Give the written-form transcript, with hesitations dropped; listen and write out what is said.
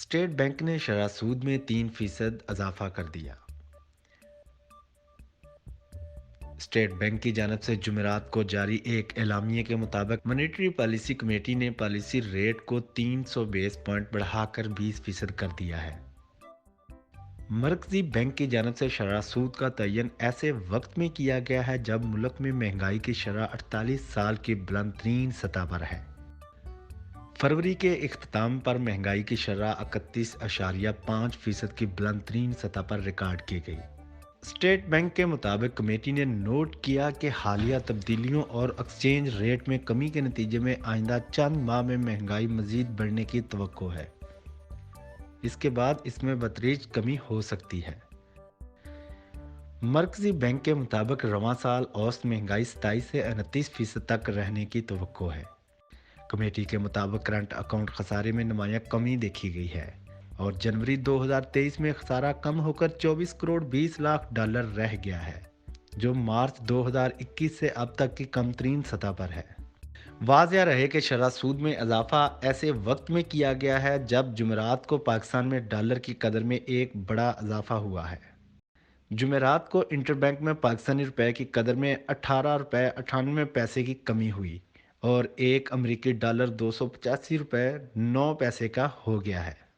State bank نے شرح سود میں 3% اضافہ کر دیا۔ اسٹیٹ بینک کی جانب سے جمعرات کو جاری ایک اعلامیے کے مطابق مانیٹری پالیسی کمیٹی نے پالیسی ریٹ کو 300 بیس پوائنٹ بڑھا کر 20% کر دیا ہے۔ مرکزی بینک کی جانب سے شرح سود کا تعین ایسے وقت میں کیا گیا ہے جب ملک میں مہنگائی کی شرح 48 سال کی بلند ترین سطح پر ہے۔ فروری کے اختتام پر مہنگائی کی شرح 31.5% کی بلند ترین سطح پر ریکارڈ کی گئی۔ اسٹیٹ بینک کے مطابق کمیٹی نے نوٹ کیا کہ حالیہ تبدیلیوں اور ایکسچینج ریٹ میں کمی کے نتیجے میں آئندہ چند ماہ میں مہنگائی مزید بڑھنے کی توقع ہے۔ اس کے بعد اس میں بتدریج کمی ہو سکتی ہے۔ مرکزی بینک کے مطابق رواں سال اوسط مہنگائی 27 سے 29% تک رہنے کی توقع ہے۔ کمیٹی کے مطابق کرنٹ اکاؤنٹ خسارے میں نمایاں کمی دیکھی گئی ہے اور جنوری 2023 میں خسارہ کم ہو کر 24 کروڑ 20 لاکھ ڈالر رہ گیا ہے، جو مارچ 2021 سے اب تک کی کم ترین سطح پر ہے۔ واضح رہے کہ شرح سود میں اضافہ ایسے وقت میں کیا گیا ہے جب جمعرات کو پاکستان میں ڈالر کی قدر میں ایک بڑا اضافہ ہوا ہے۔ جمعرات کو انٹر بینک میں پاکستانی روپے کی قدر میں 18.98 روپے کی کمی ہوئی اور ایک امریکی ڈالر 285.09 کا ہو گیا ہے۔